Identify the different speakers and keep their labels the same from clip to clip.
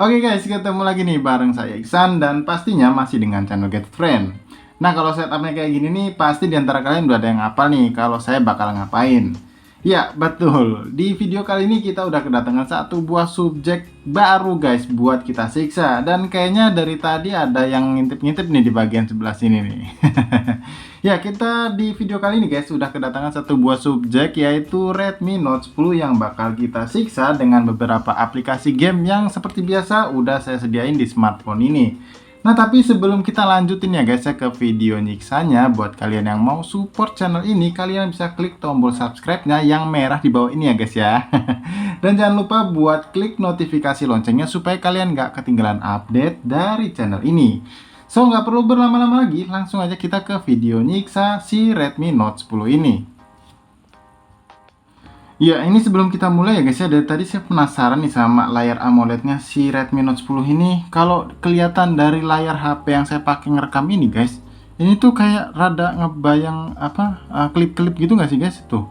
Speaker 1: Oke guys, ketemu lagi nih bareng saya Iksan dan pastinya masih dengan channel Get Friend. Nah, kalau setupnya kayak gini nih, pasti diantara kalian udah ada yang hafal nih kalau saya bakal ngapain. Ya, betul. Di video kali ini kita udah kedatangan satu buah subjek baru guys buat kita siksa. Dan kayaknya dari tadi ada yang ngintip-ngintip nih di bagian sebelah sini nih. Ya, kita di video kali ini guys sudah kedatangan satu buah subjek yaitu Redmi Note 10 yang bakal kita siksa dengan beberapa aplikasi game yang seperti biasa udah saya sediain di smartphone ini. Nah, tapi sebelum kita lanjutin ya guys ya ke video nyiksanya, buat kalian yang mau support channel ini, kalian bisa klik tombol subscribe-nya yang merah di bawah ini ya guys ya. Dan jangan lupa buat klik notifikasi loncengnya supaya kalian nggak ketinggalan update dari channel ini. So, nggak perlu berlama-lama lagi, langsung aja kita ke video nyiksa si Redmi Note 10 ini. Ya, ini sebelum kita mulai ya guys ya, dari tadi saya penasaran nih sama layar AMOLED-nya si Redmi Note 10 ini. Kalau kelihatan dari layar HP yang saya pakai ngerekam ini guys, ini tuh kayak rada ngebayang klip-klip gitu nggak sih guys tuh.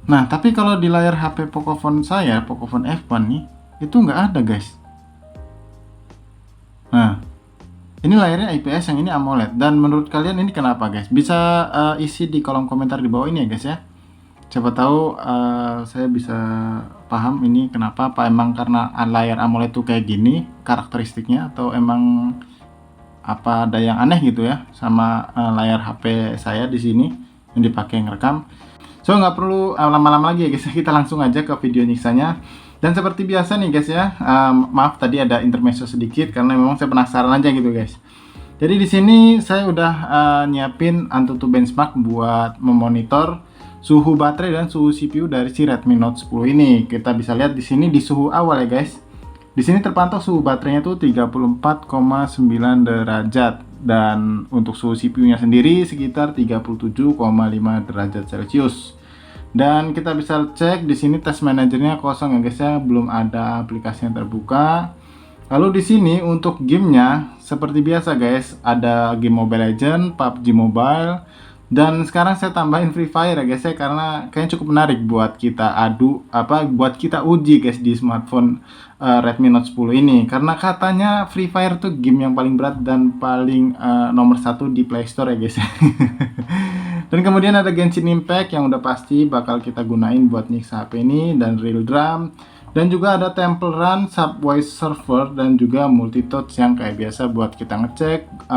Speaker 1: Nah, tapi kalau di layar HP Pocophone saya, Pocophone F1 nih, itu nggak ada guys. Nah, ini layarnya IPS, yang ini AMOLED. Dan menurut kalian ini kenapa guys? Bisa isi di kolom komentar di bawah ini ya guys ya. Siapa tahu saya bisa paham ini kenapa, apa emang karena layar AMOLED tuh kayak gini karakteristiknya, atau emang apa ada yang aneh gitu ya sama layar HP saya di sini yang dipakai ngerekam. So, nggak perlu lama-lama lagi ya guys, kita langsung aja ke video nyiksanya. Dan seperti biasa nih guys ya, maaf tadi ada intermezzo sedikit karena memang saya penasaran aja gitu guys. Jadi di sini saya udah nyiapin AnTuTu benchmark buat memonitor suhu baterai dan suhu CPU dari si Redmi Note 10 ini. Kita bisa lihat di sini di suhu awal ya guys. Di sini terpantau suhu baterainya tuh 34,9 derajat dan untuk suhu CPU-nya sendiri sekitar 37,5 derajat Celcius. Dan kita bisa cek di sini test manajernya kosong ya guys ya, belum ada aplikasi yang terbuka. Lalu di sini untuk gamenya seperti biasa guys, ada game Mobile Legends, PUBG Mobile, dan sekarang saya tambahin Free Fire ya guys ya, karena kayaknya cukup menarik buat kita buat kita uji guys di smartphone Redmi Note 10 ini, karena katanya Free Fire tuh game yang paling berat dan paling nomor satu di Play Store ya guys ya. Dan kemudian ada Genshin Impact yang udah pasti bakal kita gunain buat nyiksa HP ini, dan Real Drum, dan juga ada Temple Run, Subway Surfer, dan juga multi touch yang kayak biasa buat kita ngecek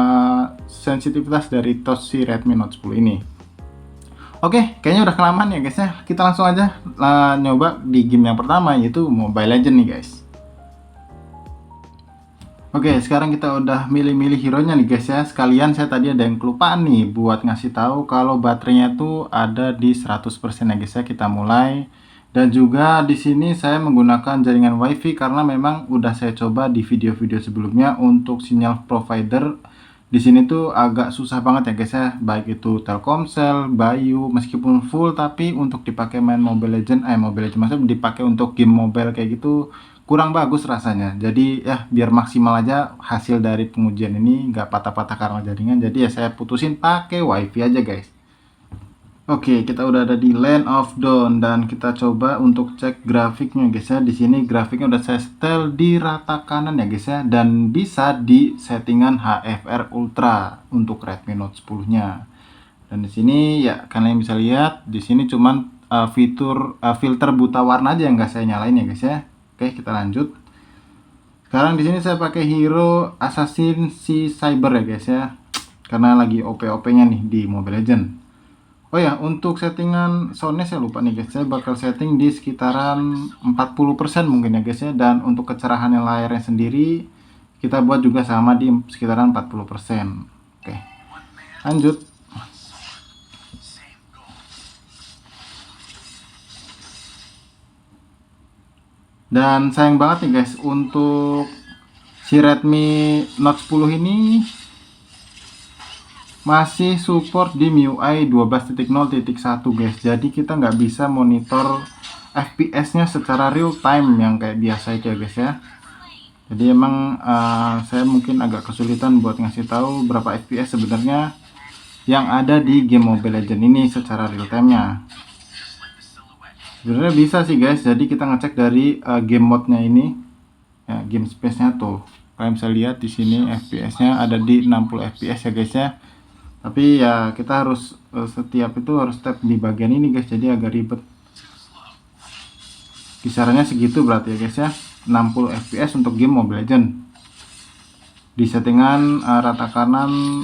Speaker 1: sensitivitas dari touch si Redmi Note 10 ini. Oke, kayaknya udah kelamaan ya guys ya. Kita langsung aja nyoba di game yang pertama, yaitu Mobile Legends nih guys. Oke, sekarang kita udah milih-milih hero-nya nih guys ya. Sekalian saya tadi ada yang kelupaan nih buat ngasih tahu kalau baterainya tuh ada di 100% ya guys ya. Kita mulai. Dan juga di sini saya menggunakan jaringan WiFi karena memang udah saya coba di video-video sebelumnya untuk sinyal provider. Di sini tuh agak susah banget ya guys ya, baik itu Telkomsel, Bayu, meskipun full tapi untuk dipakai main Mobile Legends, maksudnya dipakai untuk game mobile kayak gitu kurang bagus rasanya. Jadi ya biar maksimal aja hasil dari pengujian ini, nggak patah-patah karena jaringan. Jadi ya saya putusin pakai WiFi aja guys. Oke, kita udah ada di Land of Dawn dan kita coba untuk cek grafiknya guys ya. Di sini grafiknya udah saya setel di rata kanan ya guys ya, dan bisa di settingan HFR Ultra untuk Redmi Note 10-nya. Dan di sini ya kalian bisa lihat di sini cuman fitur filter buta warna aja yang nggak saya nyalain ya guys ya. Oke, kita lanjut. Sekarang di sini saya pakai hero Assassin si Cyber ya guys ya, karena lagi OP-OP-nya nih di Mobile Legends. Oh ya, untuk settingan soundnya saya lupa nih guys, saya bakal setting di sekitaran 40% mungkin ya guys ya. Dan untuk kecerahan layarnya sendiri kita buat juga sama di sekitaran 40%. Oke, lanjut. Dan sayang banget nih guys, untuk si Redmi Note 10 ini masih support di MIUI 12.0.1 guys. Jadi kita nggak bisa monitor FPS-nya secara real time yang kayak biasa itu ya guys ya. Jadi emang saya mungkin agak kesulitan buat ngasih tahu berapa FPS sebenarnya yang ada di game Mobile Legends ini secara real time-nya. Sebenarnya bisa sih guys, jadi kita ngecek dari game mode-nya ini. Ya, game space-nya tuh. Kalian bisa lihat di sini FPS-nya ada di 60 FPS ya guys ya. Tapi ya kita harus setiap itu harus tap di bagian ini guys, jadi agak ribet. Kisarannya segitu berarti ya guys ya. 60 FPS untuk game Mobile Legend. Di settingan rata kanan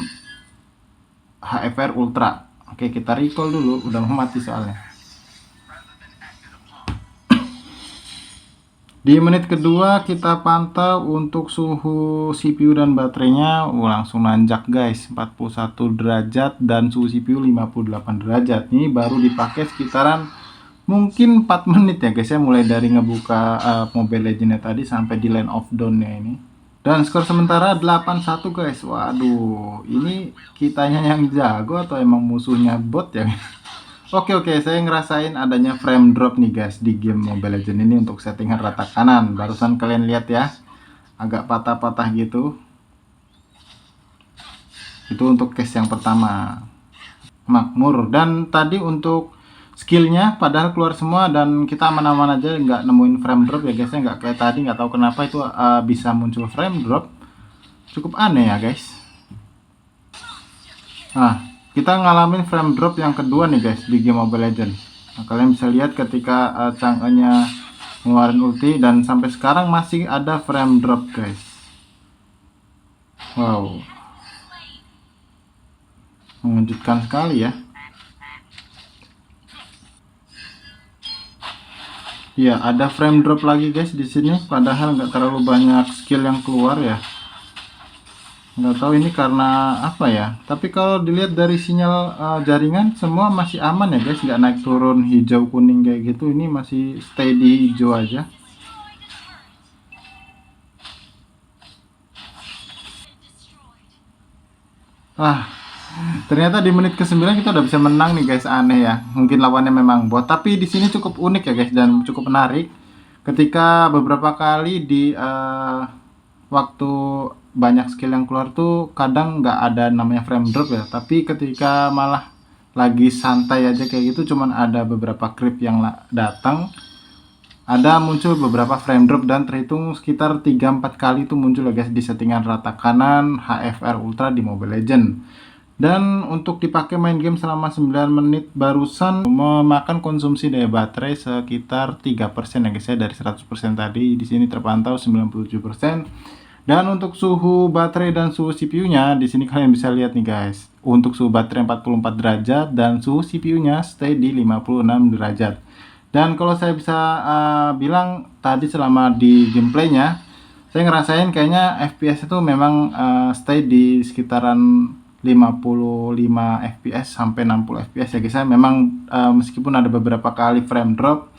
Speaker 1: HFR Ultra. Oke, kita recall dulu, udah mau mati soalnya. Di menit kedua kita pantau untuk suhu CPU dan baterainya langsung nanjak guys, 41 derajat dan suhu CPU 58 derajat. Ini baru dipakai sekitaran mungkin 4 menit ya guys ya, mulai dari ngebuka Mobile Legends tadi sampai di Land of Dawn-nya ini. Dan skor sementara 8-1 guys. Waduh, ini kitanya yang jago atau emang musuhnya bot ya? Oke, saya ngerasain adanya frame drop nih guys di game Mobile Legends ini untuk settingan rata kanan. Barusan kalian lihat ya, agak patah-patah gitu. Itu untuk case yang pertama. Makmur. Dan tadi untuk skillnya padahal keluar semua dan kita aman-aman aja, nggak nemuin frame drop ya guys ya. Nggak kayak tadi, nggak tahu kenapa itu bisa muncul frame drop. Cukup aneh ya guys. Nah, kita ngalamin frame drop yang kedua nih guys di game Mobile Legends. Nah, kalian bisa lihat ketika Chang'e-nya ngeluarin ulti dan sampai sekarang masih ada frame drop guys. Wow, mengejutkan sekali ya. Ya, ada frame drop lagi guys di sini. Padahal nggak terlalu banyak skill yang keluar ya. Nggak tahu ini karena apa ya. Tapi kalau dilihat dari sinyal jaringan semua masih aman ya guys. Nggak naik turun hijau kuning kayak gitu. Ini masih stay di hijau aja. Ternyata di menit ke-9 kita udah bisa menang nih guys, aneh ya. Mungkin lawannya memang bot, tapi di sini cukup unik ya guys dan cukup menarik. Ketika beberapa kali di waktu banyak skill yang keluar tuh kadang nggak ada namanya frame drop ya, tapi ketika malah lagi santai aja kayak gitu cuman ada beberapa creep yang datang, ada muncul beberapa frame drop dan terhitung sekitar 3-4 kali itu muncul ya guys di settingan rata kanan HFR Ultra di Mobile Legends. Dan untuk dipakai main game selama 9 menit barusan memakan konsumsi daya baterai sekitar 3% ya guys ya, dari 100% tadi di sini terpantau 97%. Dan untuk suhu baterai dan suhu CPU-nya di sini kalian bisa lihat nih guys. Untuk suhu baterai 44 derajat dan suhu CPU-nya stay di 56 derajat. Dan kalau saya bisa bilang tadi selama di gameplaynya, saya ngerasain kayaknya FPS itu memang stay di sekitaran 55 fps sampai 60 fps ya guys ya. Memang meskipun ada beberapa kali frame drop,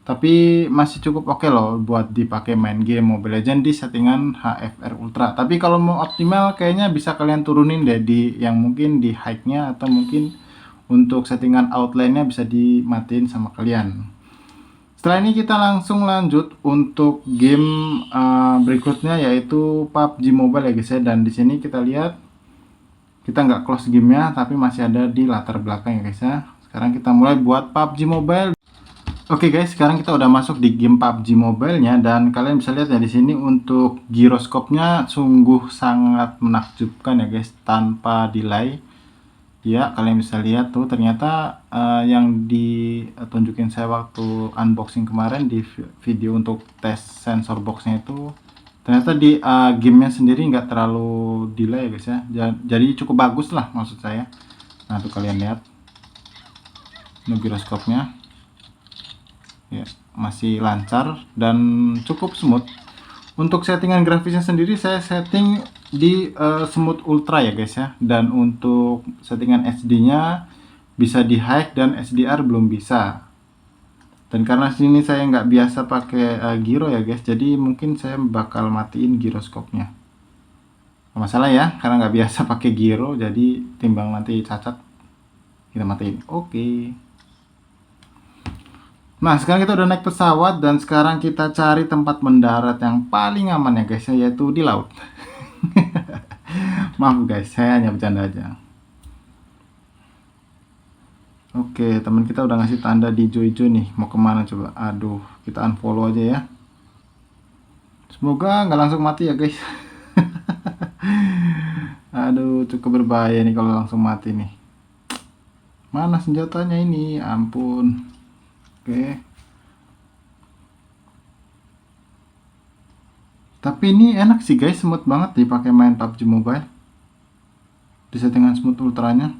Speaker 1: tapi masih cukup oke loh buat dipakai main game Mobile Legends di settingan HFR Ultra. Tapi kalau mau optimal kayaknya bisa kalian turunin deh di yang mungkin di high-nya, atau mungkin untuk settingan outline-nya bisa dimatiin sama kalian. Setelah ini kita langsung lanjut untuk game berikutnya, yaitu PUBG Mobile ya guys ya. Dan di sini kita lihat kita nggak close gamenya tapi masih ada di latar belakang ya guys ya. Sekarang kita mulai buat PUBG Mobile. Oke guys, sekarang kita udah masuk di game PUBG Mobile-nya dan kalian bisa lihat ya di sini untuk giroskopnya sungguh sangat menakjubkan ya guys, tanpa delay. Ya, kalian bisa lihat tuh ternyata yang ditunjukin saya waktu unboxing kemarin di video untuk tes sensor boxnya itu, ternyata di gamenya sendiri nggak terlalu delay ya guys ya. Jadi cukup bagus lah maksud saya. Nah tuh kalian lihat, ini giroskopnya ya masih lancar dan cukup smooth. Untuk settingan grafisnya sendiri saya setting di smooth ultra ya guys ya. Dan untuk settingan SD nya bisa di high dan SDR belum bisa. Dan karena sini saya nggak biasa pakai gyro ya guys, jadi mungkin saya bakal matiin giroskopnya. Nggak masalah ya, karena nggak biasa pakai gyro, jadi timbang nanti cacat kita matiin. Oke. Nah sekarang kita udah naik pesawat dan sekarang kita cari tempat mendarat yang paling aman ya guys, yaitu di laut. Maaf guys, saya hanya bercanda aja. Oke, teman kita udah ngasih tanda di hijau-hijau nih, mau kemana coba? Aduh, kita unfollow aja ya. Semoga nggak langsung mati ya guys. Aduh, cukup berbahaya nih kalau langsung mati nih. Mana senjatanya ini? Ampun. Oke. Tapi ini enak sih guys, smooth banget dipakai main PUBG Mobile. Di settingan smooth ultranya.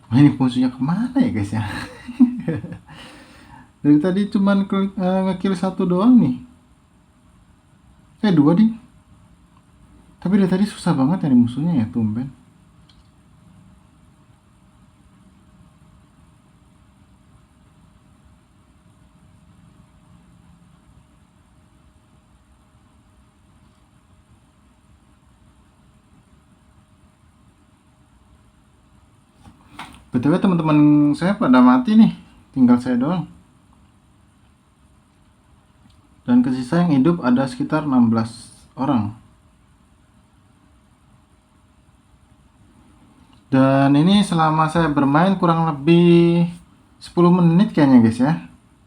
Speaker 1: Wah, ini musuhnya kemana ya guys ya? Dari tadi cuman ngekill satu doang nih. Dua nih. Tapi dari tadi susah banget nyari musuhnya ya, tumben. BTW teman-teman saya pada mati nih, tinggal saya doang. Dan kesisa yang hidup ada sekitar 16 orang. Dan ini selama saya bermain kurang lebih 10 menit kayaknya guys ya.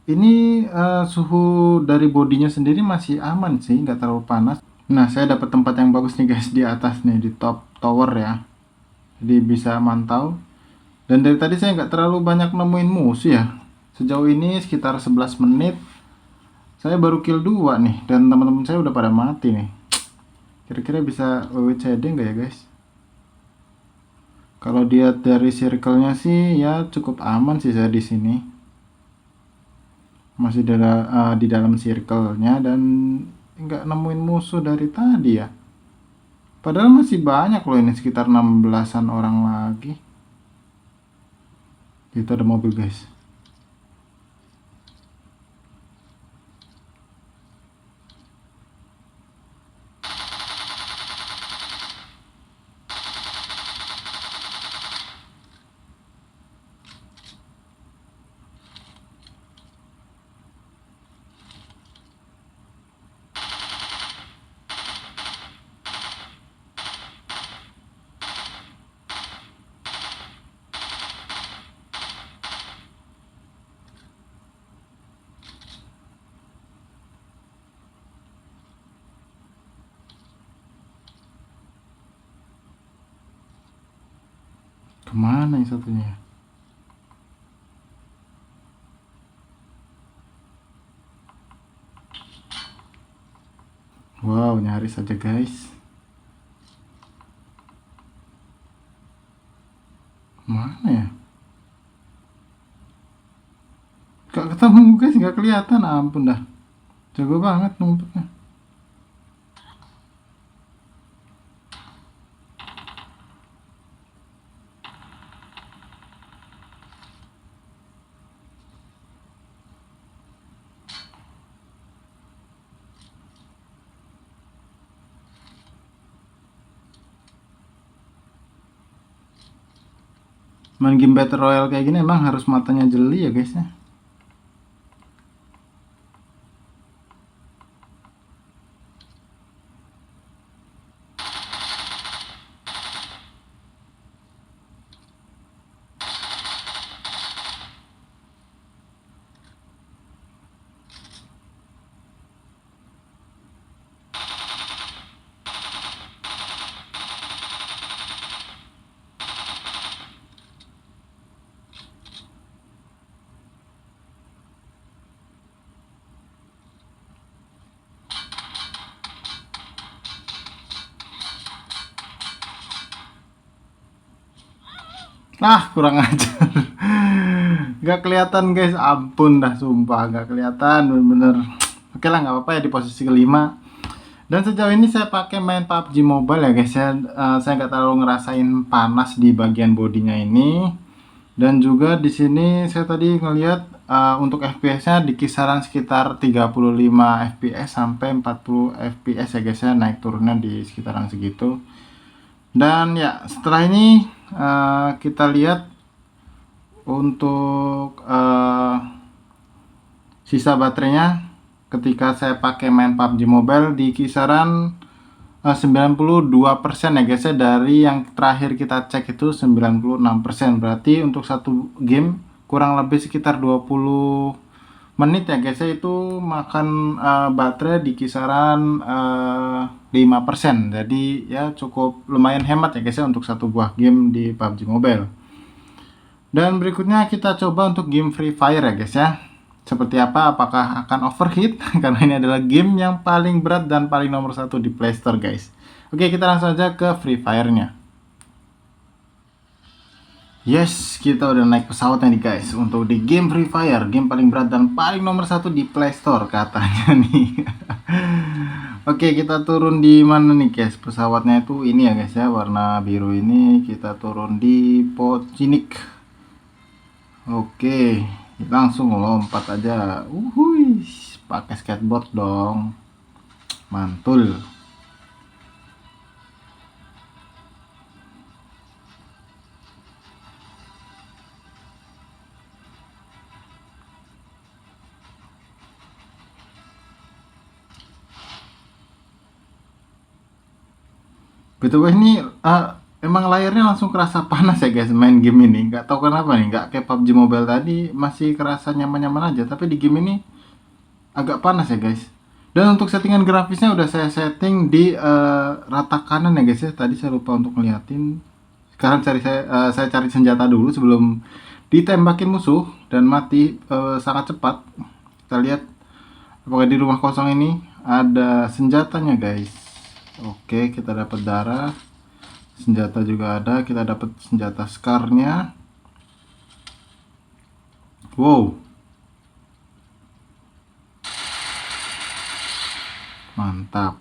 Speaker 1: Ini suhu dari bodinya sendiri masih aman sih, nggak terlalu panas. Nah, saya dapat tempat yang bagus nih guys, di atas nih, di top tower ya. Jadi bisa mantau. Dan dari tadi saya nggak terlalu banyak nemuin musuh ya. Sejauh ini sekitar 11 menit. Saya baru kill 2 nih, dan teman-teman saya udah pada mati nih. Kira-kira bisa WWCD nggak ya guys? Kalau dilihat dari circle-nya sih ya cukup aman sih saya di sini. Masih di dalam circle-nya dan nggak nemuin musuh dari tadi ya. Padahal masih banyak loh ini, sekitar 16-an orang lagi. Itu ada mobil guys. Kemana yang satunya? Wow, nyaris saja guys. Mana ya? Gak ketemu guys, gak kelihatan. Ampun dah. Jago banget numpuknya. Main game Battle Royale kayak gini emang harus matanya jeli ya guys ya. Ah, kurang ajar. Gak kelihatan guys, ampun dah sumpah gak kelihatan bener-bener. Oke lah, nggak apa-apa ya, di posisi kelima. Dan sejauh ini saya pakai main PUBG Mobile ya guys ya. Saya nggak terlalu ngerasain panas di bagian bodinya ini. Dan juga di sini saya tadi ngelihat untuk FPS-nya di kisaran sekitar 35 FPS sampai 40 FPS ya guys ya, naik turunnya di sekitaran segitu. Dan ya setelah ini kita lihat untuk sisa baterainya ketika saya pakai main PUBG Mobile di kisaran 92% ya guys ya. Dari yang terakhir kita cek itu 96%, berarti untuk satu game kurang lebih sekitar 20 menit ya guys ya, itu makan baterai di kisaran 5%. Jadi ya cukup lumayan hemat ya guys ya untuk satu buah game di PUBG Mobile. Dan berikutnya kita coba untuk game Free Fire ya guys ya. Seperti apa? Apakah akan overheat? Karena ini adalah game yang paling berat dan paling nomor satu di Play Store guys. Oke, kita langsung aja ke Free Fire-nya. Yes, kita udah naik pesawatnya nih guys. Untuk di game Free Fire, game paling berat dan paling nomor satu di Play Store katanya nih. Oke, kita turun di mana nih guys? Pesawatnya itu ini ya guys ya, warna biru ini. Kita turun di Pocinik. Oke, langsung lompat aja. Uhuy, pakai skateboard dong. Mantul. Betul ini emang layarnya langsung kerasa panas ya guys main game ini. Nggak tahu kenapa nih, nggak kayak PUBG Mobile tadi masih kerasa nyaman-nyaman aja, tapi di game ini agak panas ya guys. Dan untuk settingan grafisnya udah saya setting di rata kanan ya guys ya. Tadi saya lupa untuk ngeliatin. Sekarang saya cari senjata dulu sebelum ditembakin musuh dan mati sangat cepat. Kita lihat apakah di rumah kosong ini ada senjatanya guys. Oke, kita dapat darah. Senjata juga ada, kita dapat senjata scarnya. Wow, mantap.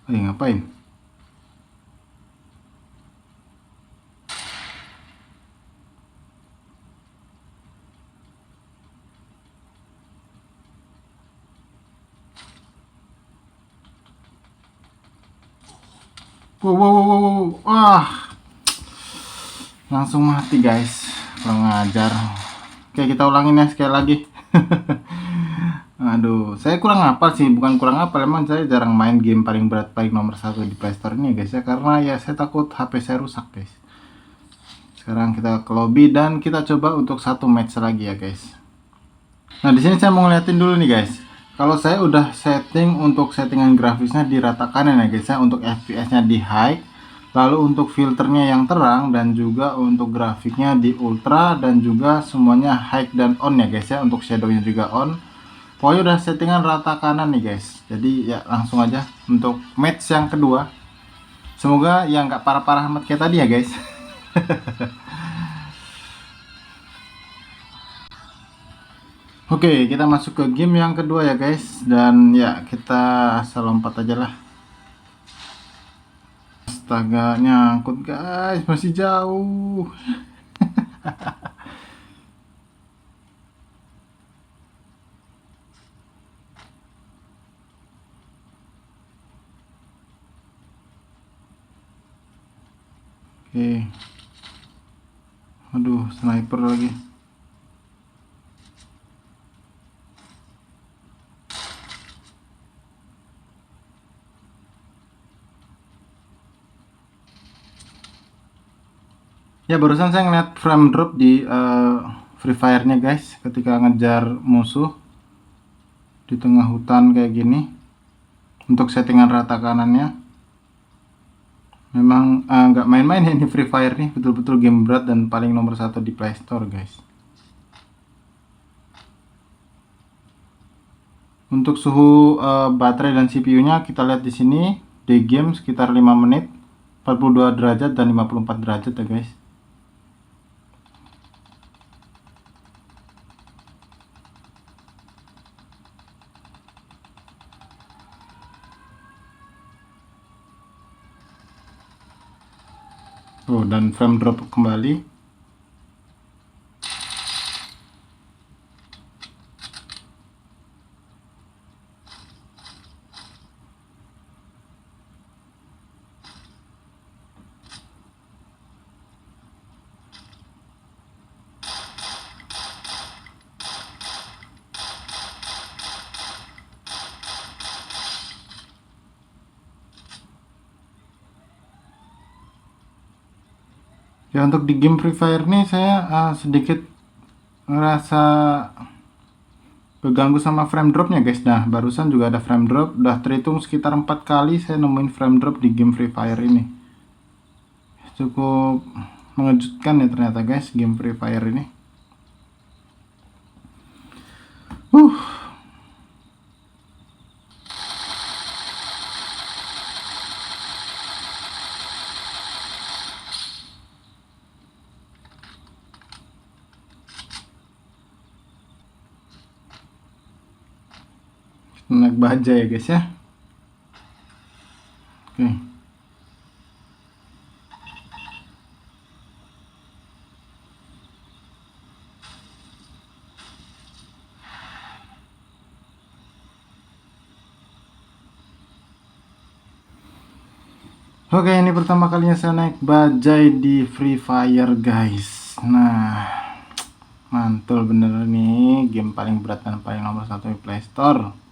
Speaker 1: Ngapain? Wow, wow, wow, wow, wow. Wah, langsung mati guys, kurang ajar. Oke, kita ulangin ya sekali lagi. Aduh, saya kurang hafal sih, bukan kurang hafal, emang saya jarang main game paling berat paling nomor satu di Playstore ini guys ya, karena ya saya takut HP saya rusak guys. Sekarang kita ke lobby dan kita coba untuk satu match lagi ya guys. Nah, di sini saya mau ngeliatin dulu nih guys. Kalau saya udah setting untuk settingan grafisnya di rata kanan ya guys ya, untuk FPS-nya di high, lalu untuk filternya yang terang, dan juga untuk grafiknya di ultra, dan juga semuanya high dan on ya guys ya, untuk shadownya juga on. Pokoknya udah settingan rata kanan nih guys. Jadi ya langsung aja untuk match yang kedua. Semoga ya nggak parah-parah amat kayak tadi ya guys. Oke, kita masuk ke game yang kedua ya guys. Dan ya kita asal lompat aja lah. Astaga, nyangkut guys, masih jauh. Oke. Aduh, sniper lagi. Ya, barusan saya ngeliat frame drop di Free Fire-nya guys, ketika ngejar musuh di tengah hutan kayak gini. Untuk settingan rata kanannya memang nggak main-main ya ini Free Fire nih, betul-betul game berat dan paling nomor satu di Play Store guys. Untuk suhu baterai dan CPU-nya kita lihat di sini, di game sekitar 5 menit, 42 derajat dan 54 derajat ya guys. Oh, dan frame drop kembali. Ya, untuk di game Free Fire nih saya sedikit ngerasa keganggu sama frame dropnya guys. Nah barusan juga ada frame drop, udah terhitung sekitar 4 kali saya nemuin frame drop di game Free Fire ini. Cukup mengejutkan ya ternyata guys game Free Fire ini. Naik baja ya guys ya. Oke. Oke, ini pertama kalinya saya naik bajai di Free Fire guys. Nah, mantul bener nih, game paling berat dan paling nomor 1 di Play Store.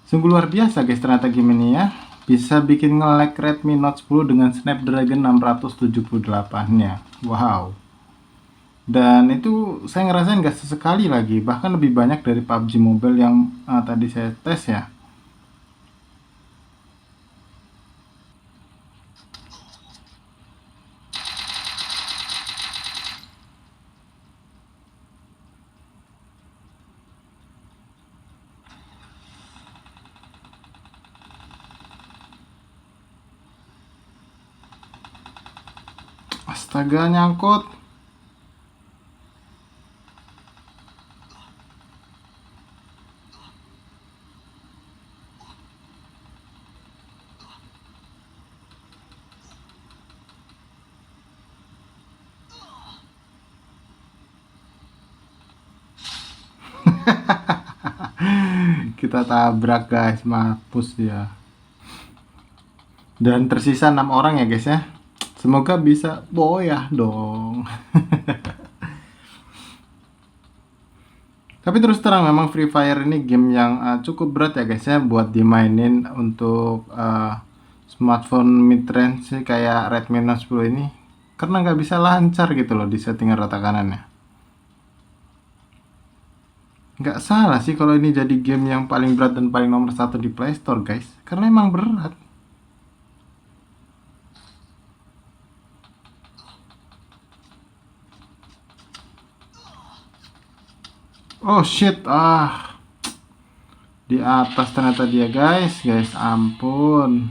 Speaker 1: Sungguh luar biasa guys ternyata game ini ya. Bisa bikin nge-lag Redmi Note 10 dengan Snapdragon 678 nya. Wow. Dan itu saya ngerasain gak sesekali lagi, bahkan lebih banyak dari PUBG Mobile yang tadi saya tes ya. Astaga, nyangkut. Kita tabrak guys, mampus ya. Dan tersisa 6 orang ya guys ya. Semoga bisa boyah dong. Tapi terus terang memang Free Fire ini game yang cukup berat ya guys ya buat dimainin untuk smartphone mid range sih kayak Redmi Note 10 ini, karena nggak bisa lancar gitu loh di settingan rata kanannya. Nggak salah sih kalau ini jadi game yang paling berat dan paling nomor 1 di Play Store guys, karena emang berat. Oh shit, di atas ternyata dia guys, ampun.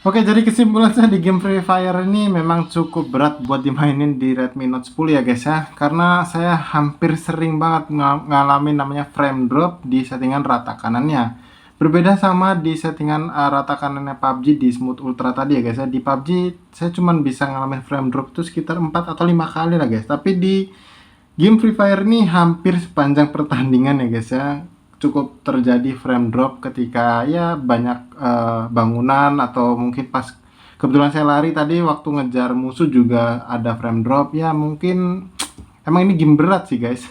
Speaker 1: Oke, jadi kesimpulan saya di game Free Fire ini memang cukup berat buat dimainin di Redmi Note 10 ya guys ya. Karena saya hampir sering banget ngalamin namanya frame drop di settingan rata kanannya. Berbeda sama di settingan rata kanannya PUBG di Smooth Ultra tadi ya guys ya. Di PUBG saya cuman bisa ngalamin frame drop itu sekitar 4 atau 5 kali lah guys. Tapi di game Free Fire ini hampir sepanjang pertandingan ya guys ya. Cukup terjadi frame drop ketika ya banyak bangunan atau mungkin pas kebetulan saya lari tadi waktu ngejar musuh juga ada frame drop ya, mungkin emang ini game berat sih guys.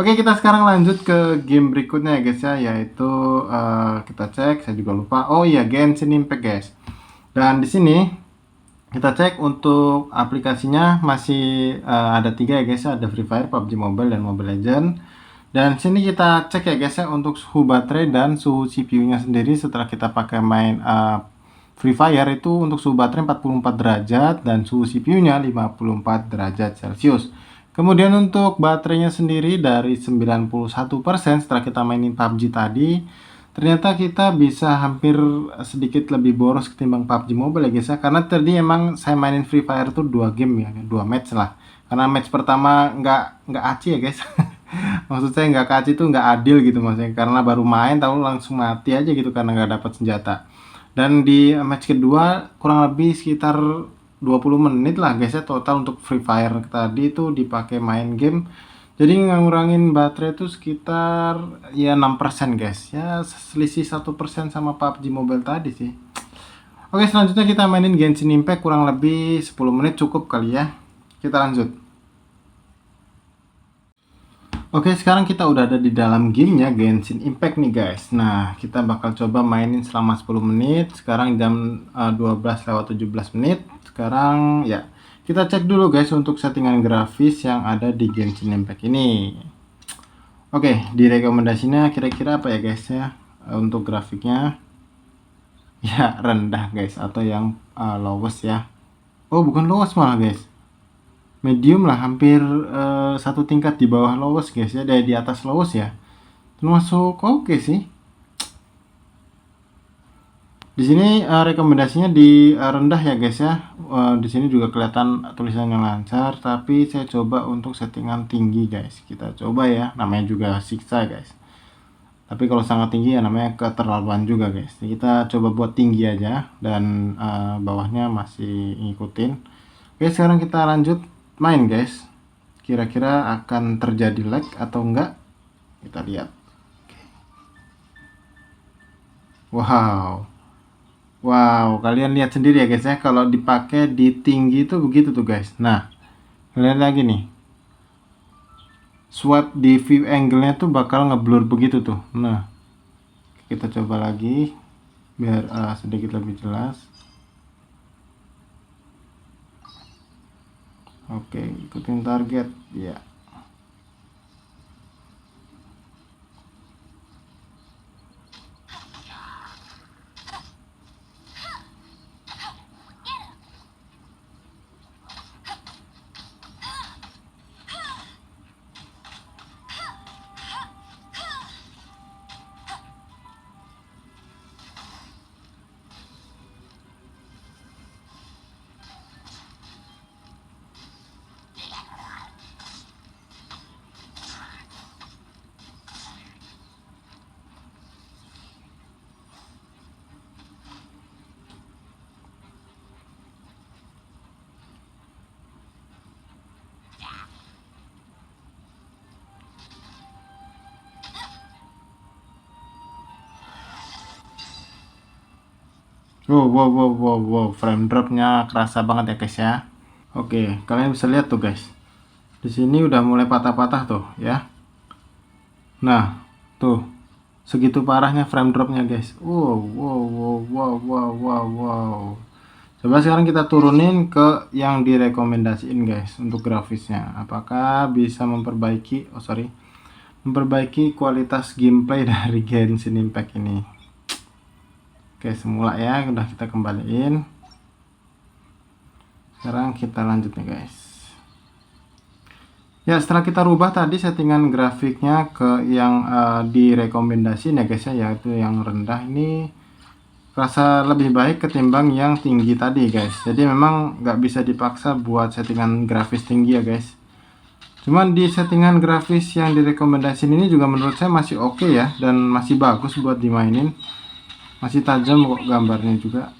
Speaker 1: Oke, kita sekarang lanjut ke game berikutnya ya guys ya, yaitu kita cek, saya juga lupa. Oh iya, Genshin Impact guys. Dan di sini kita cek untuk aplikasinya masih ada 3 ya guys ya, ada Free Fire, PUBG Mobile dan Mobile Legends. Dan sini kita cek ya guys ya untuk suhu baterai dan suhu CPU-nya sendiri setelah kita pakai main Free Fire itu untuk suhu baterai 44 derajat dan suhu CPU-nya 54 derajat Celcius. Kemudian untuk baterainya sendiri dari 91% setelah kita mainin PUBG tadi, ternyata kita bisa hampir sedikit lebih boros ketimbang PUBG Mobile ya guys ya. Karena tadi emang saya mainin Free Fire tuh 2 game ya, 2 match lah. Karena match pertama nggak aci ya guys. Maksud saya nggak kaci itu nggak adil gitu maksudnya, karena baru main tahu langsung mati aja gitu karena nggak dapat senjata. Dan di match kedua kurang lebih sekitar 20 menit lah guys ya total untuk Free Fire tadi itu dipakai main game. Jadi ngurangin baterai itu sekitar ya 6% guys. Ya selisih 1% sama PUBG Mobile tadi sih. Oke, selanjutnya kita mainin Genshin Impact kurang lebih 10 menit cukup kali ya. Kita lanjut. Oke, sekarang kita udah ada di dalam gamenya Genshin Impact nih guys. Nah, kita bakal coba mainin selama 10 menit. Sekarang jam 12 lewat 17 menit. Sekarang ya, Kita cek dulu guys untuk settingan grafis yang ada di Genshin Impact ini. Oke, di rekomendasinya kira-kira apa ya guys ya? Untuk grafiknya ya rendah guys, atau yang lowest ya. Oh bukan lowest malah guys, medium lah, hampir satu tingkat di bawah lowest guys ya, dari di atas lowest ya, termasuk oke sih. Di sini rekomendasinya di rendah ya guys ya. Di sini juga kelihatan tulisannya lancar, tapi saya coba untuk settingan tinggi guys. Kita coba ya, namanya juga siksa guys. Tapi kalau sangat tinggi ya namanya keterlaluan juga guys. Kita coba buat tinggi aja, dan bawahnya masih ngikutin. Oke, sekarang kita lanjut main guys. Kira-kira akan terjadi lag atau enggak? Kita lihat. Wow. Wow, kalian lihat sendiri ya guys ya, kalau dipakai di tinggi itu begitu tuh guys. Nah, kalian lagi nih, swipe di view angle-nya tuh bakal ngeblur begitu tuh. Nah, kita coba lagi biar sedikit lebih jelas. Oke, ikutin target ya. Wow, frame dropnya kerasa banget ya guys ya. Oke, kalian bisa lihat tuh guys. Di sini udah mulai patah-patah tuh ya. Nah, tuh segitu parahnya frame dropnya guys. Wow. Coba sekarang kita turunin ke yang direkomendasiin guys untuk grafisnya. Apakah bisa memperbaiki kualitas gameplay dari Genshin Impact ini? Oke, semula ya, udah kita kembaliin. Sekarang kita lanjut nih guys. Ya, setelah kita rubah tadi settingan grafiknya ke yang direkomendasiin ya guys ya, yaitu yang rendah, ini rasa lebih baik ketimbang yang tinggi tadi guys. Jadi memang nggak bisa dipaksa buat settingan grafis tinggi ya guys. Cuman di settingan grafis yang direkomendasiin ini juga menurut saya masih oke ya, dan masih bagus buat dimainin. Masih tajam kok gambarnya juga.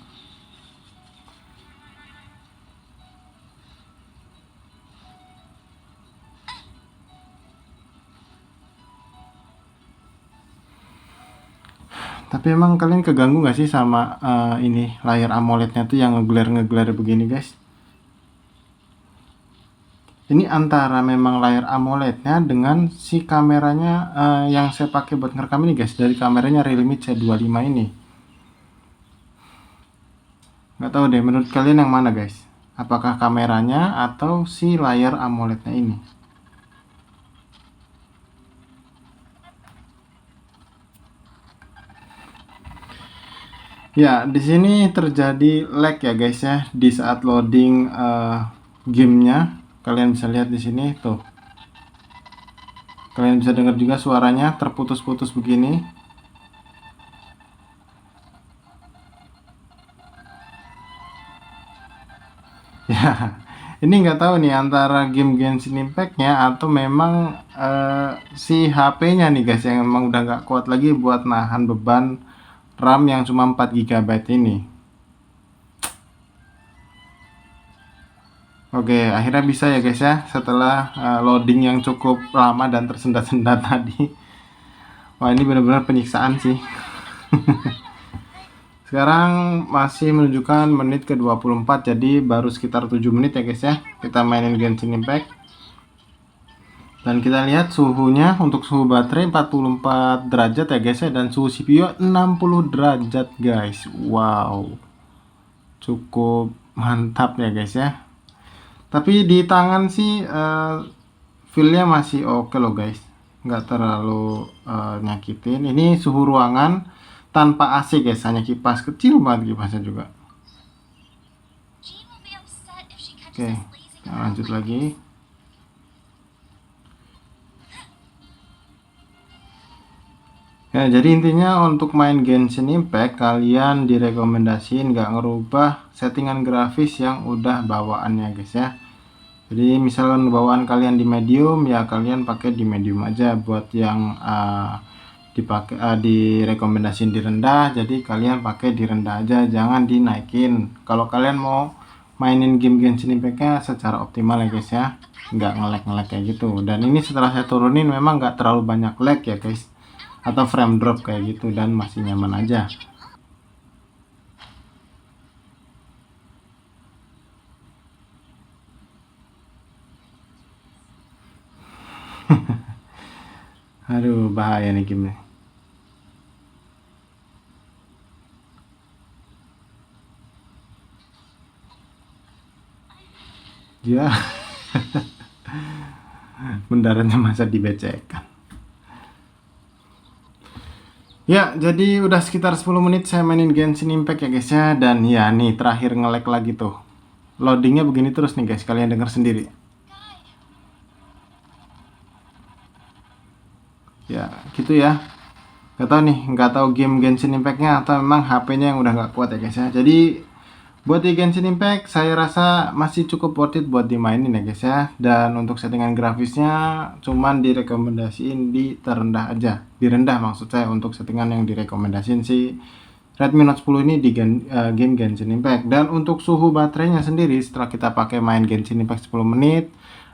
Speaker 1: Tapi emang kalian keganggu nggak sih sama ini layar AMOLED-nya tuh yang ngeglare begini guys? Ini antara memang layar AMOLED-nya dengan si kameranya yang saya pakai buat ngerekam ini guys, dari kameranya Realme C25 ini. Nggak tahu deh, menurut kalian yang mana guys? Apakah kameranya atau si layar AMOLED-nya ini? Ya, di sini terjadi lag ya guys ya di saat loading gamenya. Kalian bisa lihat di sini tuh. Kalian bisa dengar juga suaranya terputus-putus begini. Ya, ini nggak tahu nih antara game Genshin Impact-nya atau memang si HP-nya nih guys yang memang udah nggak kuat lagi buat nahan beban RAM yang cuma 4 GB ini. Oke, akhirnya bisa ya guys ya, setelah loading yang cukup lama dan tersendat-sendat tadi. Wah, ini benar-benar penyiksaan sih. Sekarang masih menunjukkan menit ke 24, jadi baru sekitar 7 menit ya guys ya kita mainin Genshin Impact. Dan kita lihat suhunya, untuk suhu baterai 44 derajat ya guys ya, dan suhu CPU 60 derajat guys. Wow, cukup mantap ya guys ya. Tapi di tangan sih feel-nya masih oke loh guys, nggak terlalu nyakitin. Ini suhu ruangan tanpa AC guys, hanya kipas kecil banget kipasnya juga. Oke, kita lanjut lagi. Ya, jadi intinya untuk main Genshin Impact kalian direkomendasiin nggak ngerubah settingan grafis yang udah bawaannya guys ya. Jadi misalkan bawaan kalian di medium, ya kalian pakai di medium aja. Buat yang dipakai direkomendasiin di rendah, jadi kalian pakai di rendah aja, jangan dinaikin. Kalau kalian mau mainin game Genshin Impact-nya secara optimal ya guys ya, nggak nge-lag kayak gitu. Dan ini setelah saya turunin memang nggak terlalu banyak lag ya guys, atau frame drop kayak gitu, dan masih nyaman aja. Aduh, bahaya nih game. Ya, mendaratnya masa dibecekkan. Ya, jadi udah sekitar 10 menit saya mainin Genshin Impact ya guys ya. Dan ya nih terakhir nge-lag lagi tuh. Loadingnya begini terus nih guys, kalian denger sendiri. Ya, gitu ya. Gak tau nih, nggak tahu game Genshin Impact-nya atau memang HP-nya yang udah nggak kuat ya guys ya. Jadi buat di Genshin Impact saya rasa masih cukup worth it buat dimainin ya guys ya. Dan untuk settingan grafisnya cuman direkomendasiin di terendah aja. Di rendah maksud saya, untuk settingan yang direkomendasiin sih Redmi Note 10 ini di game Genshin Impact. Dan untuk suhu baterainya sendiri setelah kita pakai main Genshin Impact 10 menit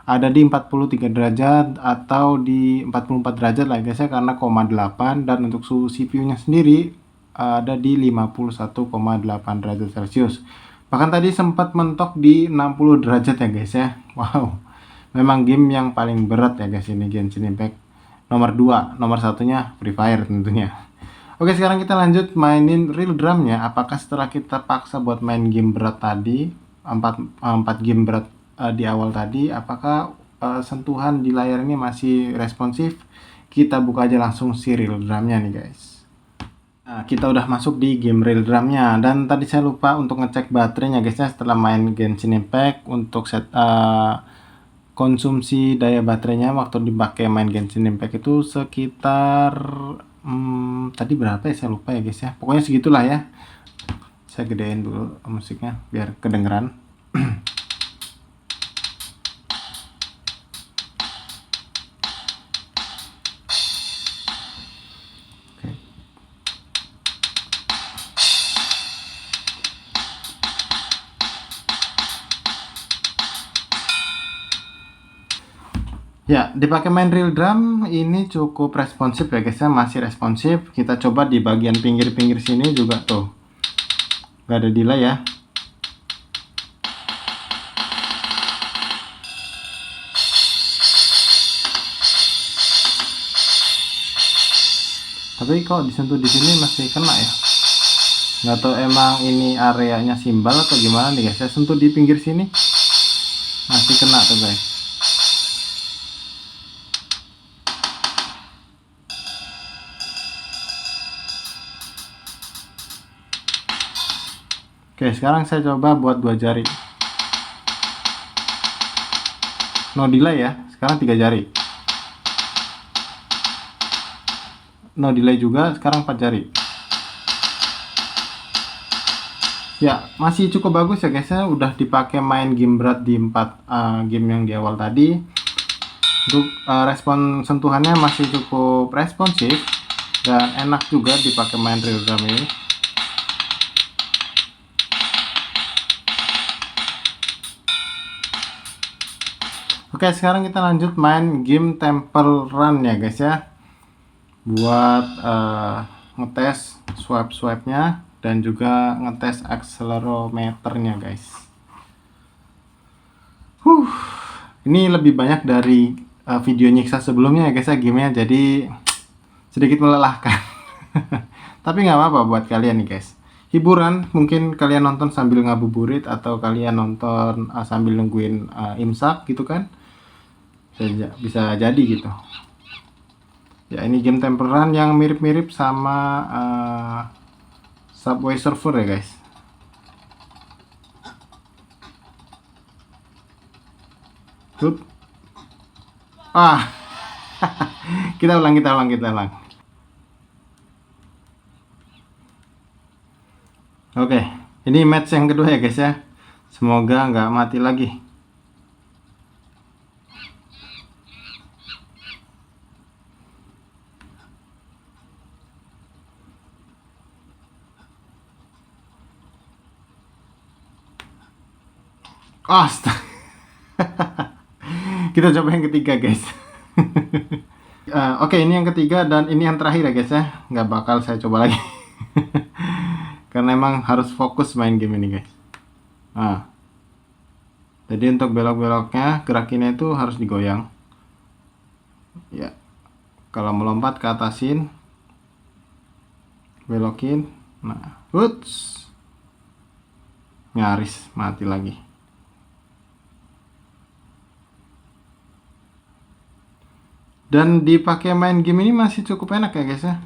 Speaker 1: ada di 43 derajat atau di 44 derajat lah guys ya, karena 0,8. Dan untuk suhu CPU-nya sendiri ada di 51,8 derajat Celcius. Bahkan tadi sempat mentok di 60 derajat ya guys ya. Wow. Memang game yang paling berat ya guys ini Genshin Impact. Nomor 2, nomor satunya Free Fire tentunya. Oke, sekarang kita lanjut mainin real drumnya. Apakah setelah kita paksa buat main game berat tadi, 4 game berat di awal tadi, apakah sentuhan di layar ini masih responsif? Kita buka aja langsung si real drumnya nih guys. Nah, kita udah masuk di game real drumnya, dan tadi saya lupa untuk ngecek baterainya guys ya setelah main Genshin Impact. Untuk set konsumsi daya baterainya waktu dipakai main Genshin Impact itu sekitar tadi berapa ya, saya lupa ya guys ya, pokoknya segitulah ya. Saya gedein dulu musiknya biar kedengeran. Ya, dipakai main real drum ini cukup responsif ya guys ya, masih responsif. Kita coba di bagian pinggir-pinggir sini juga tuh, nggak ada delay ya. Tapi kalau disentuh di sini masih kena ya. Nggak tahu emang ini areanya simbal atau gimana nih guys. Saya sentuh di pinggir sini masih kena tuh guys. Oke, sekarang saya coba buat 2 jari. No delay ya. Sekarang 3 jari. No delay juga, sekarang 4 jari. Ya, masih cukup bagus ya guys ya. Udah dipakai main game berat di 4 game yang di awal tadi. Untuk respon sentuhannya masih cukup responsif dan enak juga dipakai main real drum ini. Oke, sekarang kita lanjut main game Temple Run ya guys ya, buat ngetes swipe-nya dan juga ngetes accelerometernya guys. Ini lebih banyak dari video nyiksa sebelumnya ya guys ya gamenya, jadi sedikit melelahkan. Tapi nggak apa-apa buat kalian nih guys hiburan, mungkin kalian nonton sambil ngabuburit atau kalian nonton sambil nungguin imsak gitu kan, bisa jadi gitu ya. Ini game Temple Run yang mirip-mirip sama Subway Surfer ya guys. Hup. Kita ulang. Oke, ini match yang kedua ya guys ya. Semoga nggak mati lagi. Astaga. Kita coba yang ketiga guys. Oke, ini yang ketiga dan ini yang terakhir ya guys ya. Nggak bakal saya coba lagi. Karena emang harus fokus main game ini guys. Jadi untuk belok-beloknya, gerakinnya itu harus digoyang. Ya. Kalau melompat ke atasin, belokin. Nah, nyaris mati lagi. Dan dipakai main game ini masih cukup enak ya guys ya.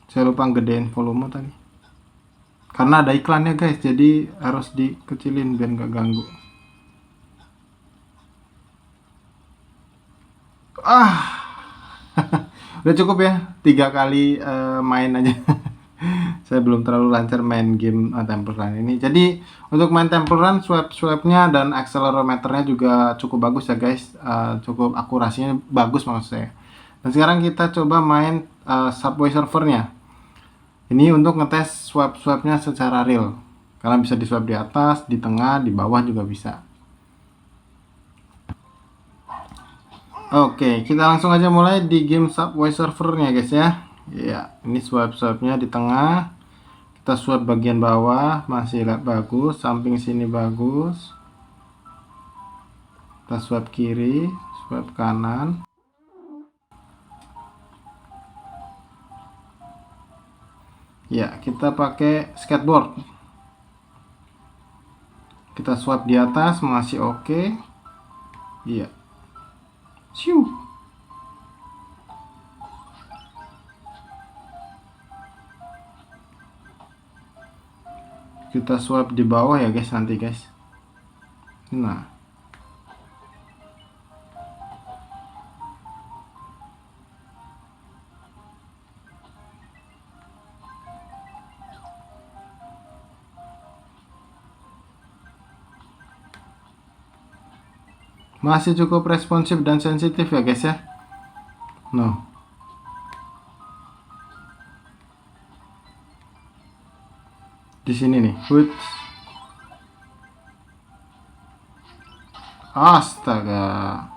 Speaker 1: Saya lupa gedein volume tadi. Karena ada iklannya guys, jadi harus dikecilin biar nggak ganggu. Udah cukup ya, 3 kali main aja. Saya belum terlalu lancar main game Temple Run ini. Jadi untuk main Temple Run, swap-swapnya dan accelerometernya juga cukup bagus ya guys. Cukup akurasinya bagus maksud saya. Dan sekarang kita coba main Subway Surfernya. Ini untuk ngetes swap-swapnya secara real. Karena bisa di swap di atas, di tengah, di bawah juga bisa. Oke, kita langsung aja mulai di game Subway Surfernya guys ya. Ya, ini swap-swapnya di tengah. Kita swap bagian bawah, masih lihat bagus. Samping sini bagus. Kita swap kiri, swap kanan. Ya, kita pakai skateboard. Kita swap di atas, masih oke. Iya. Siu. Kita swap di bawah ya guys nanti guys. Nah, masih cukup responsif dan sensitif ya guys ya. No. Di sini nih. Astaga.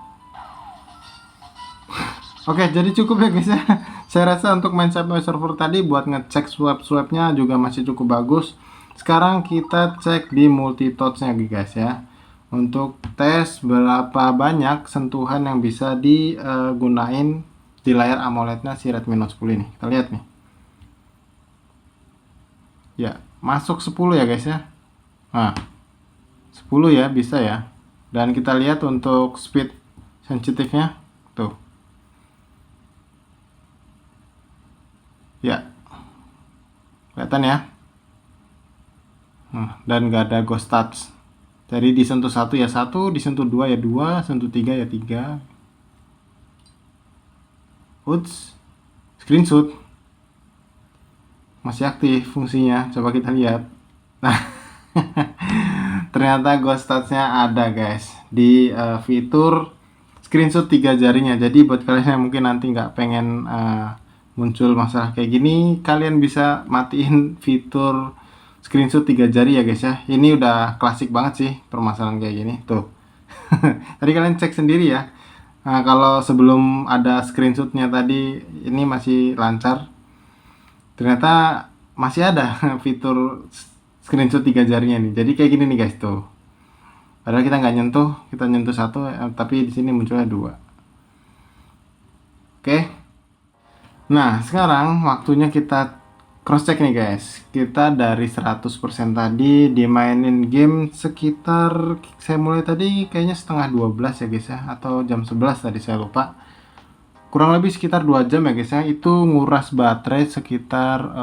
Speaker 1: Oke, jadi cukup ya guys ya. Saya rasa untuk main Subway Surfer tadi buat ngecek swap-swapnya juga masih cukup bagus. Sekarang kita cek di multi touch-nya guys ya. Untuk tes berapa banyak sentuhan yang bisa digunain di layar AMOLED-nya si Redmi Note 10 ini. Kita lihat nih. Ya, masuk 10 ya guys ya. Nah, 10 ya bisa ya. Dan kita lihat untuk speed sensitifnya tuh. Ya, kelihatan ya. Nah, dan nggak ada ghost touch. Jadi disentuh 1 ya 1, disentuh 2 ya 2, sentuh 3 ya 3. Screenshot masih aktif fungsinya. Coba kita lihat. Nah, ternyata ghost touch-nya ada guys di fitur screenshot 3 jarinya. Jadi buat kalian yang mungkin nanti nggak pengen muncul masalah kayak gini, kalian bisa matiin fitur screenshot 3 jari ya guys ya. Ini udah klasik banget sih permasalahan kayak gini tuh. Tadi kalian cek sendiri ya. Nah, kalau sebelum ada screenshotnya tadi ini masih lancar, ternyata masih ada fitur screenshot 3 jarinya nih. Jadi kayak gini nih guys tuh. Padahal kita nggak nyentuh, kita nyentuh 1, tapi di sini munculnya 2. Oke. Nah, sekarang waktunya kita cross check nih guys, kita dari 100% tadi dimainin game sekitar, saya mulai tadi kayaknya setengah 12 ya guys ya, atau jam 11 tadi saya lupa, kurang lebih sekitar 2 jam ya guys ya. Itu nguras baterai sekitar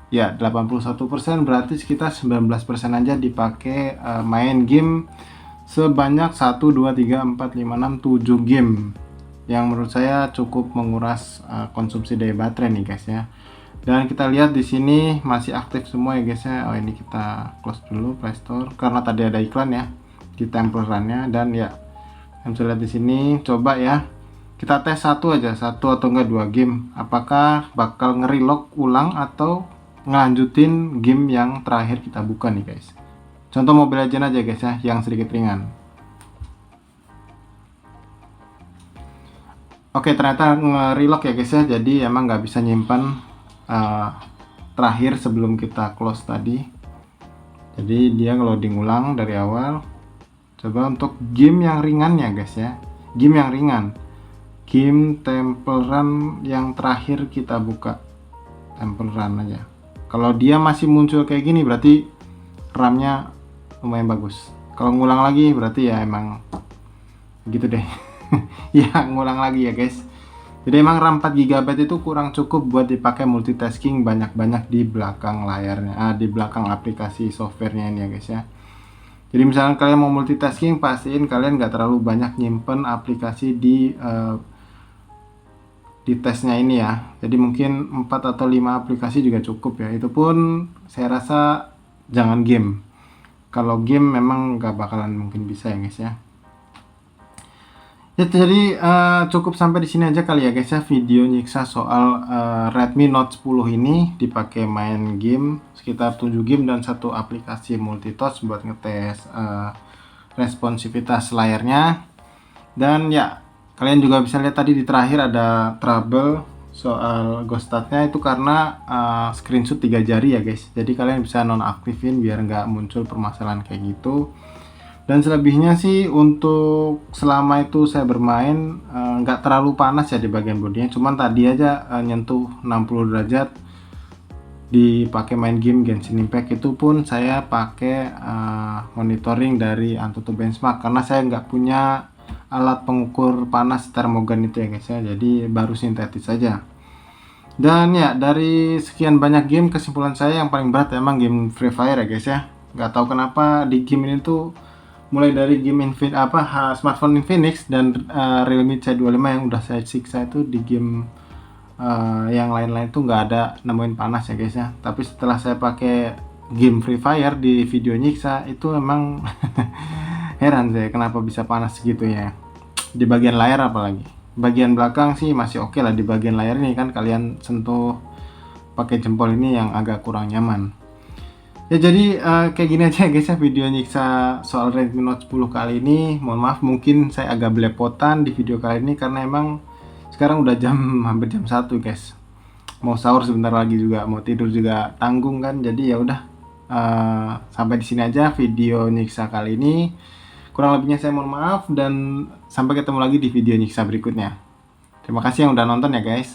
Speaker 1: ya 81%, berarti sekitar 19% aja dipakai main game sebanyak 1 2 3 4 5 6 7 game, yang menurut saya cukup menguras konsumsi daya baterai nih guys ya. Dan kita lihat di sini masih aktif semua ya guys ya. Oh, ini kita close dulu Play Store karena tadi ada iklan ya di Temple Run-nya. Dan ya, yang bisa lihat di sini, coba ya kita tes satu atau enggak 2 game, apakah bakal nge-relock ulang atau ngelanjutin game yang terakhir kita buka nih guys. Contoh Mobile Legends aja guys ya, yang sedikit ringan. Oke, ternyata nge-relock ya guys ya, jadi emang nggak bisa nyimpan terakhir sebelum kita close tadi. Jadi dia loading ulang dari awal. Coba untuk game yang ringan ya guys ya, game yang ringan, game Temple Run yang terakhir kita buka, Temple Run aja. Kalau dia masih muncul kayak gini berarti RAM-nya lumayan bagus. Kalau ngulang lagi berarti ya emang gitu deh. Ya ngulang lagi ya guys. Jadi emang RAM 4 GB itu kurang cukup buat dipakai multitasking banyak-banyak di belakang layarnya, di belakang aplikasi softwarenya ini ya guys ya. Jadi misalkan kalian mau multitasking, pastiin kalian nggak terlalu banyak nyimpen aplikasi di tesnya ini ya. Jadi mungkin 4 atau 5 aplikasi juga cukup ya. Itu pun saya rasa jangan game. Kalau game memang nggak bakalan mungkin bisa ya guys ya. Ya, jadi cukup sampai di sini aja kali ya guys ya, video nyiksa soal Redmi Note 10 ini dipakai main game sekitar 7 game dan satu aplikasi multitouch buat ngetes responsivitas layarnya. Dan ya, kalian juga bisa lihat tadi di terakhir ada trouble soal ghost statnya, itu karena screenshot 3 jari ya guys. Jadi kalian bisa nonaktifin biar nggak muncul permasalahan kayak gitu. Dan selebihnya sih untuk selama itu saya bermain nggak terlalu panas ya di bagian bodinya, cuman tadi aja nyentuh 60 derajat dipakai main game Genshin Impact. Itu pun saya pakai monitoring dari Antutu Benchmark karena saya nggak punya alat pengukur panas termogan itu ya guys ya, jadi baru sintetis saja. Dan ya, dari sekian banyak game, kesimpulan saya yang paling berat emang game Free Fire ya guys ya. Nggak tahu kenapa di game ini tuh, mulai dari game smartphone Infinix dan Realme C25 yang udah saya siksa itu, di game yang lain-lain tuh nggak ada nemuin panas ya guys ya. Tapi setelah saya pakai game Free Fire di video nyiksa itu emang heran saya kenapa bisa panas gitu ya, di bagian layar apalagi. Bagian belakang sih masih oke lah, di bagian layar ini kan kalian sentuh pakai jempol ini yang agak kurang nyaman. Ya, jadi kayak gini aja guys ya video nyiksa soal Redmi Note 10 kali ini. Mohon maaf mungkin saya agak belepotan di video kali ini karena emang sekarang udah hampir jam 1 guys. Mau sahur sebentar lagi juga, mau tidur juga tanggung kan. Jadi ya udah, sampai di sini aja video nyiksa kali ini. Kurang lebihnya saya mohon maaf dan sampai ketemu lagi di video nyiksa berikutnya. Terima kasih yang udah nonton ya guys.